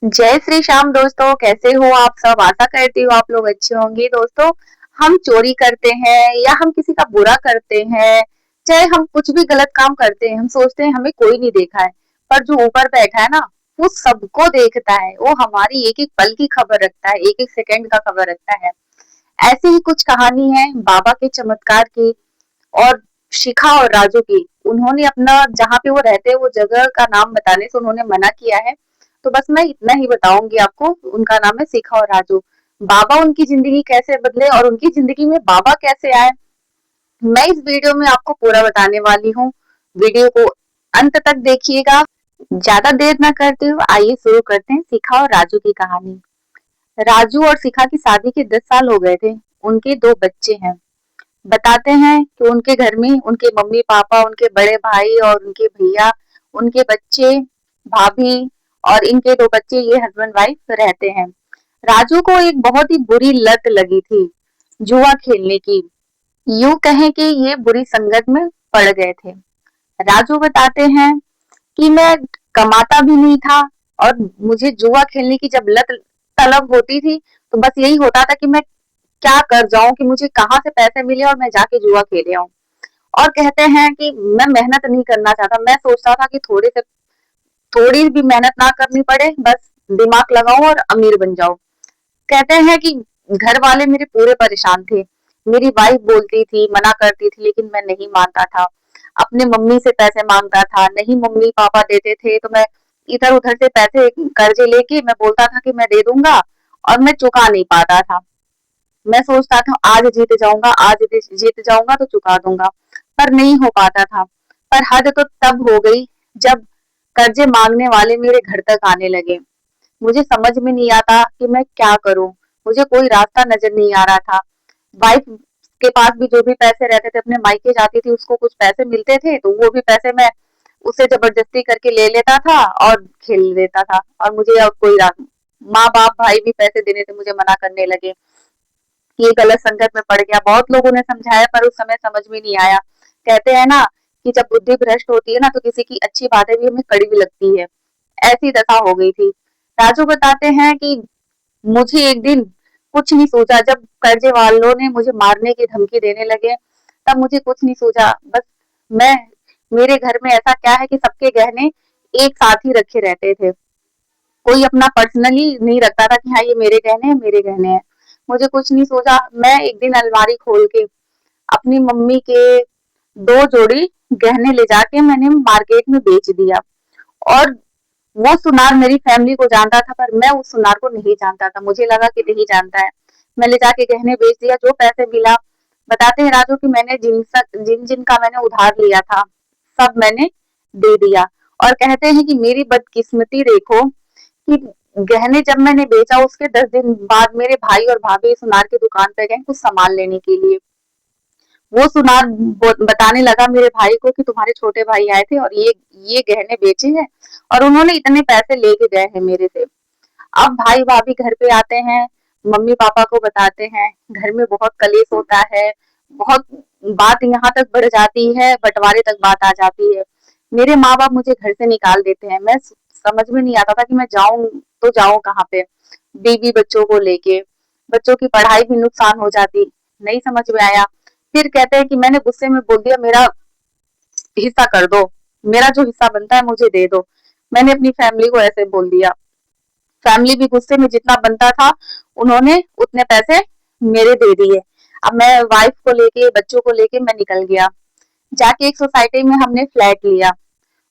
जय श्री श्याम दोस्तों, कैसे हो आप सब। आशा करती हूँ आप लोग अच्छे होंगे। दोस्तों, हम चोरी करते हैं या हम किसी का बुरा करते हैं, चाहे हम कुछ भी गलत काम करते हैं, हम सोचते हैं हमें कोई नहीं देखा है, पर जो ऊपर बैठा है ना, वो सबको देखता है। वो हमारी एक एक पल की खबर रखता है, एक एक सेकंड का खबर रखता है। ऐसी ही कुछ कहानी है बाबा के चमत्कार की और शिखा और राजू की। उन्होंने अपना जहाँ पे वो रहते हैं वो जगह का नाम बताने से उन्होंने मना किया है, तो बस मैं इतना ही बताऊंगी आपको। उनका नाम है शिखा और राजू। बाबा उनकी जिंदगी कैसे बदले और उनकी जिंदगी में बाबा कैसे आए, मैं इस वीडियो में आपको पूरा बताने वाली हूँ। वीडियो को अंत तक देखिएगा। ज्यादा देर न करते हुए आइए शुरू करते हैं शिखा और राजू की कहानी। राजू और शिखा की शादी के 10 साल हो गए थे। उनके 2 बच्चे हैं। बताते हैं कि उनके घर में उनके मम्मी पापा, उनके बड़े भाई और उनके भैया, उनके बच्चे, भाभी और इनके 2 बच्चे, ये हस्बैंड वाइफ रहते हैं। राजू को एक बहुत ही बुरी लत लगी थी, जुआ खेलने की। यूं कहें कि ये बुरी संगत में पड़ गए थे। राजू बताते हैं कि मैं कमाता भी नहीं था और मुझे जुआ खेलने की जब लत तलब होती थी तो बस यही होता था कि मैं क्या कर जाऊं, कि मुझे कहाँ से पैसे मिले और मैं जाके जुआ खेले आऊं। और कहते हैं कि मैं मेहनत नहीं करना चाहता। मैं सोचता था कि थोड़ी भी मेहनत ना करनी पड़े, बस दिमाग लगाऊं और अमीर बन जाऊं। कहते हैं कि घर वाले मेरे पूरे परेशान थे। मेरी वाइफ बोलती थी, मना करती थी, लेकिन मैं नहीं मानता था। अपने मम्मी से पैसे मांगता था, नहीं मम्मी पापा देते थे तो मैं इधर उधर से पैसे कर्जे लेके मैं बोलता था कि मैं दे दूंगा, और मैं चुका नहीं पाता था। मैं सोचता था आज जीत जाऊंगा, आज जीत जाऊंगा तो चुका दूंगा, पर नहीं हो पाता था। पर हद तो तब हो गई जब कर्जे मांगने वाले मेरे घर तक आने लगे। मुझे समझ में नहीं आता कि मैं क्या करूं। मुझे कोई रास्ता नजर नहीं आ रहा था। वाइफ के पास भी जो भी पैसे रहते थे, अपने मायके जाती थी, उसको कुछ पैसे मिलते थे तो वो भी पैसे मैं उसे जबरदस्ती करके ले लेता था और खेल लेता था। और मुझे अब कोई माँ बाप भाई भी पैसे देने से मुझे मना करने लगे कि ये गलत संगत में पड़ गया। बहुत लोगों ने समझाया पर उस समय समझ में नहीं आया। कहते हैं ना कि जब बुद्धि भ्रष्ट होती है ना तो किसी की अच्छी बातें भी हमें कड़वी लगती है। ऐसी दशा हो गई थी। राजू बताते हैं कि मुझे एक दिन कुछ नहीं सूझा। जब कर्जे वालों ने मुझे मारने की धमकी देने लगे तब मुझे कुछ नहीं सूझा। बस मैं मेरे घर में ऐसा क्या है कि सबके गहने एक साथ ही रखे रहते थे। कोई अपना पर्सनली नहीं रखता था कि हाँ ये मेरे गहने हैं, मेरे गहने हैं। मुझे कुछ नहीं सूझा। मैं एक दिन अलमारी खोल के अपनी मम्मी के 2 जोड़ी गहने ले जाके मैंने मार्केट में बेच दिया। और वो सुनार मेरी फैमिली को जानता था, पर मैं उस सुनार को नहीं जानता था। मुझे लगा कि नहीं जानता है। मैं ले जाके गहने बेच दिया, जो पैसे मिला। बताते हैं राजू कि मैंने जिन जिन का मैंने उधार लिया था सब मैंने दे दिया। और कहते हैं कि मेरी बदकिस्मती देखो कि गहने जब मैंने बेचा उसके 10 दिन बाद मेरे भाई और भाभी सुनार की दुकान पे गए कुछ सामान लेने के लिए। वो सुनार बताने लगा मेरे भाई को कि तुम्हारे छोटे भाई आए थे और ये गहने बेचे हैं और उन्होंने इतने पैसे लेके गए हैं मेरे से। अब भाई भाभी घर पे आते हैं, मम्मी पापा को बताते हैं। घर में बहुत कलेश होता है। बहुत बात यहाँ तक बढ़ जाती है, बंटवारे तक बात आ जाती है। मेरे माँ बाप मुझे घर से निकाल देते हैं। मैं समझ में नहीं आता था कि मैं जाऊं तो जाऊं कहाँ पे। बीवी बच्चों को लेके बच्चों की पढ़ाई भी नुकसान हो जाती, नहीं समझ में आया। फिर कहते हैं कि मैंने गुस्से में बोल दिया मेरा हिस्सा कर दो, मेरा जो हिस्सा बनता है मुझे दे दो। मैंने अपनी फैमिली को ऐसे बोल दिया। फैमिली भी गुस्से में जितना बनता था उन्होंने उतने पैसे मेरे दे दिए। अब मैं वाइफ को लेके बच्चों को लेके मैं निकल गया। जाके एक सोसाइटी में हमने फ्लैट लिया।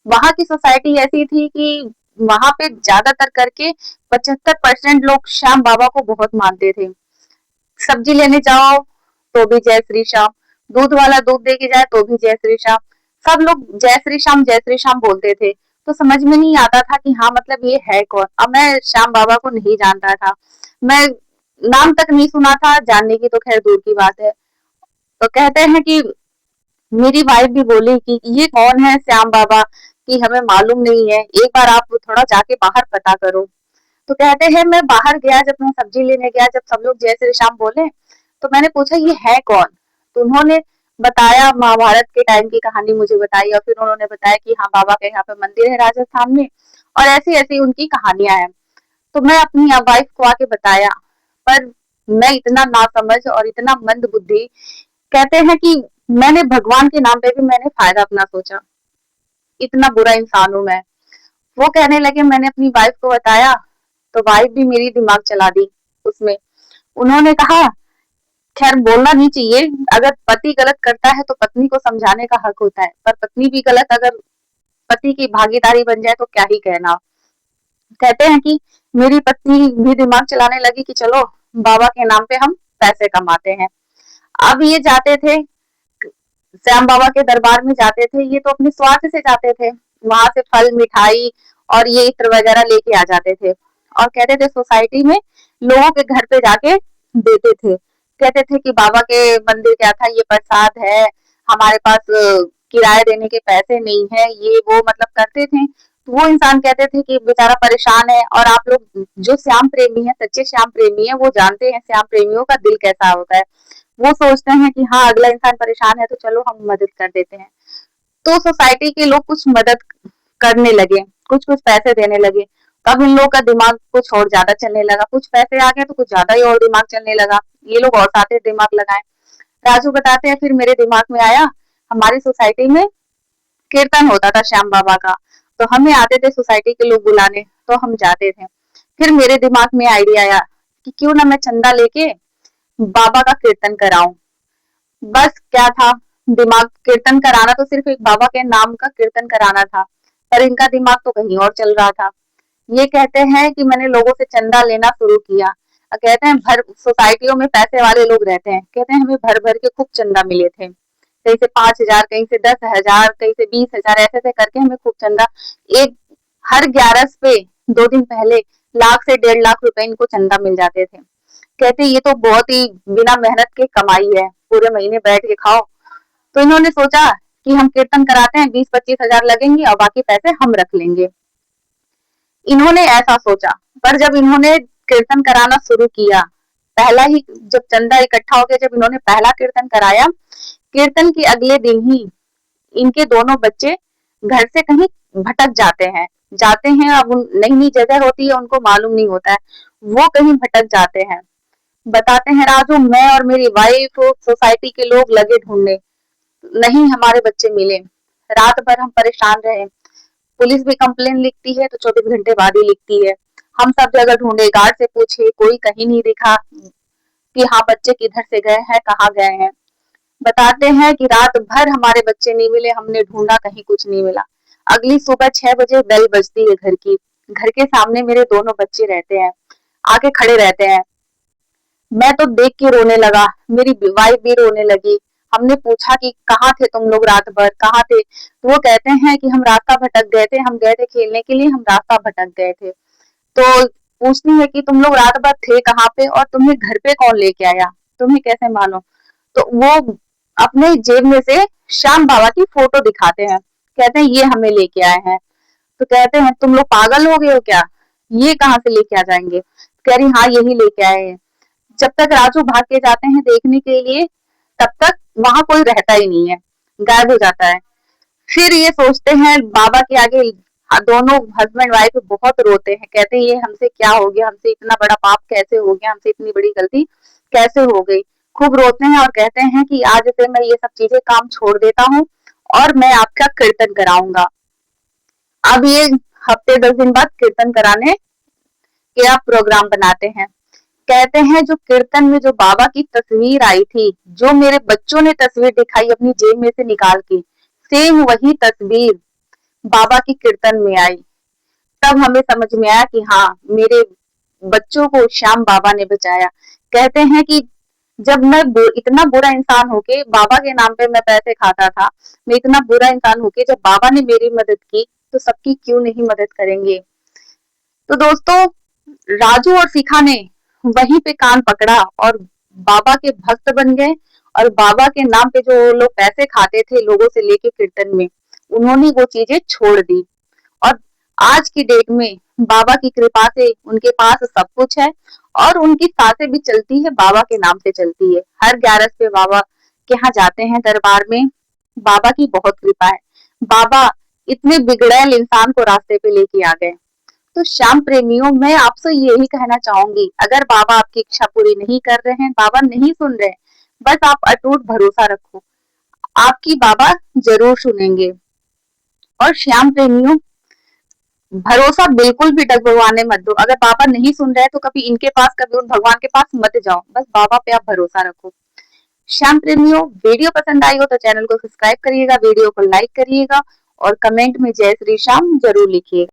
वहां की सोसाइटी ऐसी थी कि वहां पे ज्यादातर करके 75% लोग श्याम बाबा को बहुत मानते थे। सब्जी लेने जाओ तो भी जय श्री श्याम, दूध वाला दूध दे के जाए तो भी जय श्री श्याम। सब लोग जय श्री श्याम बोलते थे। तो समझ में नहीं आता था कि हाँ मतलब ये है कौन। अब मैं श्याम बाबा को नहीं जानता था। मैं नाम तक नहीं सुना था, जानने की तो खैर दूर की बात है। तो कहते हैं कि मेरी वाइफ भी बोली कि ये कौन है श्याम बाबा, कि हमें मालूम नहीं है, एक बार आप थोड़ा जाके बाहर पता करो। तो कहते हैं मैं बाहर गया, जब मैं सब्जी लेने गया, जब सब लोग जय श्री श्याम बोले तो मैंने पूछा ये है कौन। तो उन्होंने बताया, महाभारत के टाइम की कहानी मुझे बताई और फिर उन्होंने बताया कि हाँ बाबा के यहाँ पे मंदिर है राजस्थान में और ऐसी ऐसी उनकी कहानियां हैं। तो मैं अपनी वाइफ को आके बताया, पर मैं इतना नासमझ और इतना मंद बुद्धि, कहते हैं कि मैंने भगवान के नाम पे भी मैंने फायदा अपना सोचा, इतना बुरा इंसान हूँ मैं। वो कहने लगे मैंने अपनी वाइफ को बताया, तो वाइफ भी मेरी दिमाग चला दी उसमें। उन्होंने कहा खैर बोलना नहीं चाहिए, अगर पति गलत करता है तो पत्नी को समझाने का हक होता है, पर पत्नी भी गलत अगर पति की भागीदारी बन जाए तो क्या ही कहना। कहते हैं कि मेरी पत्नी भी दिमाग चलाने लगी कि चलो बाबा के नाम पे हम पैसे कमाते हैं। अब ये जाते थे श्याम बाबा के दरबार में, जाते थे ये तो अपने स्वार्थ से जाते थे, वहां से फल मिठाई और ये इत्र वगैरह लेके आ जाते थे और कहते थे सोसाइटी में लोगों के घर पे जाके देते थे। कहते थे कि बाबा के मंदिर क्या था, ये प्रसाद है, हमारे पास किराए देने के पैसे नहीं है, ये वो मतलब करते थे। तो वो इंसान कहते थे कि बेचारा परेशान है, और आप लोग जो श्याम प्रेमी है, सच्चे श्याम प्रेमी है, वो जानते हैं श्याम प्रेमियों का दिल कैसा होता है। वो सोचते हैं कि हाँ अगला इंसान परेशान है तो चलो हम मदद कर देते हैं। तो सोसाइटी के लोग कुछ मदद करने लगे, कुछ कुछ पैसे देने लगे। तब इन लोगों का दिमाग कुछ और ज्यादा चलने लगा, कुछ पैसे आ गए तो कुछ ज्यादा ही और दिमाग चलने लगा, ये लोग और साथ दिमाग लगाए। राजू बताते हैं फिर मेरे दिमाग में आया, हमारी सोसाइटी में कीर्तन होता था श्याम बाबा का, तो हमें आते थे सोसाइटी के लोग बुलाने, तो हम जाते थे। फिर मेरे दिमाग में आइडिया आया कि क्यों ना मैं चंदा लेके बाबा का कीर्तन कराऊं। बस क्या था, दिमाग कीर्तन कराना तो सिर्फ एक बाबा के नाम का कीर्तन कराना था, पर इनका दिमाग तो कहीं और चल रहा था। ये कहते हैं कि मैंने लोगों से चंदा लेना शुरू किया। कहते हैं भर सोसाइटियों में पैसे वाले लोग रहते हैं, कहते हैं हमें भर भर के खूब चंदा मिले थे, कहीं से 5,000, कहीं से 10,000, कहीं से 20,000, ऐसे ऐसे करके हमें खूब चंदा। एक हर 11 पे 2 दिन पहले लाख से 1.5 लाख रुपए इनको चंदा मिल जाते थे। कहते ये तो बहुत ही बिना मेहनत के कमाई है, पूरे महीने बैठ के खाओ। तो इन्होंने सोचा कि हम कीर्तन कराते हैं, 20-25 हजार लगेंगे और बाकी पैसे हम रख लेंगे। इन्होंने ऐसा सोचा, पर जब इन्होंने कीर्तन कराना शुरू किया, पहला ही जब चंदा इकट्ठा हो गया, जब इन्होंने पहला कीर्तन कराया, कीर्तन के अगले दिन ही इनके दोनों बच्चे घर से कहीं भटक जाते हैं। अब नई नई जगह होती है, उनको मालूम नहीं होता है, वो कहीं भटक जाते हैं। बताते हैं राजू, मैं और मेरी वाइफ सोसाइटी के लोग लगे ढूंढने, नहीं हमारे बच्चे मिले। रात भर हम परेशान रहे, पुलिस भी कंप्लेन लिखती है तो 24 घंटे बाद ही लिखती है। हम सब जगह ढूंढे, गार्ड से पूछे, कोई कहीं नहीं दिखा कि हाँ बच्चे किधर से गए हैं, कहाँ गए हैं। बताते हैं कि रात भर हमारे बच्चे नहीं मिले, हमने ढूंढा कहीं कुछ नहीं मिला। अगली सुबह 6 बजे बेल बजती है घर की, घर के सामने मेरे दोनों बच्चे रहते हैं, आके खड़े रहते हैं। मैं तो देख के रोने लगा, मेरी वाइफ भी रोने लगी। हमने पूछा कि कहाँ थे तुम लोग रात भर, कहाँ थे? तो वो कहते हैं कि हम रास्ता भटक गए थे, हम गए थे खेलने के लिए, हम रास्ता भटक गए थे। तो पूछती है कि तुम लोग रात भर थे कहाँ पे और तुम्हें घर पे कौन लेके आया, तुम्हें कैसे मालूम? तो वो अपने जेब में से श्याम बाबा की फोटो दिखाते हैं, कहते हैं ये हमें लेके आए हैं। तो कहते हैं तुम लोग पागल हो गए हो क्या, ये कहाँ से लेके आ जाएंगे? कह रही हाँ यही लेके आए हैं। जब तक राजू भाग के जाते हैं देखने के लिए, तब तक वहां कोई रहता ही नहीं है, गायब हो जाता है। फिर ये सोचते हैं बाबा के आगे, दोनों हस्बैंड वाइफ बहुत रोते हैं, कहते हैं ये हमसे क्या हो गया, हमसे इतना बड़ा पाप कैसे हो गया, हमसे इतनी बड़ी गलती कैसे हो गई। खूब रोते हैं और कहते हैं कि आज से मैं ये सब चीजें काम छोड़ देता हूँ और मैं आपका कीर्तन कराऊंगा। अब ये हफ्ते 10 दिन बाद कीर्तन कराने के आप प्रोग्राम बनाते हैं। कहते हैं जो कीर्तन में जो बाबा की तस्वीर आई थी, जो मेरे बच्चों ने तस्वीर दिखाई अपनी जेब में से निकाल के, सेम वही तस्वीर बाबा की कीर्तन में आई। तब हमें समझ में आया कि हाँ मेरे बच्चों को श्याम बाबा ने बचाया। कहते हैं कि जब मैं इतना बुरा इंसान होके बाबा के नाम पे मैं पैसे खाता था, मैं इतना बुरा इंसान होके जब बाबा ने मेरी मदद की, तो सबकी क्यों नहीं मदद करेंगे। तो दोस्तों, राजू और शिखा ने वहीं पे कान पकड़ा और बाबा के भक्त बन गए, और बाबा के नाम पे जो लोग पैसे खाते थे लोगों से लेके कीर्तन में, उन्होंने वो चीजें छोड़ दी। और आज की डेट में बाबा की कृपा से उनके पास सब कुछ है, और उनकी सांसें भी चलती है, बाबा के नाम से चलती है। हर 11 पे बाबा के यहाँ जाते हैं दरबार में, बाबा की बहुत कृपा है। बाबा इतने बिगड़ैल इंसान को रास्ते पे लेके आ गए। तो श्याम प्रेमियों, मैं आपसे यही कहना चाहूंगी, अगर बाबा आपकी इच्छा पूरी नहीं कर रहे हैं, बाबा नहीं सुन रहे हैं, बस आप अटूट भरोसा रखो, आपकी बाबा जरूर सुनेंगे। और श्याम प्रेमियों, भरोसा बिल्कुल भी डगमगाने मत दो। अगर बाबा नहीं सुन रहे हैं तो कभी इनके पास, कभी उन भगवान के पास मत जाओ, बस बाबा पे आप भरोसा रखो। श्याम प्रेमियों, वीडियो पसंद आई हो तो चैनल को सब्सक्राइब करिएगा, वीडियो को लाइक करिएगा और कमेंट में जय श्री श्याम जरूर लिखिएगा।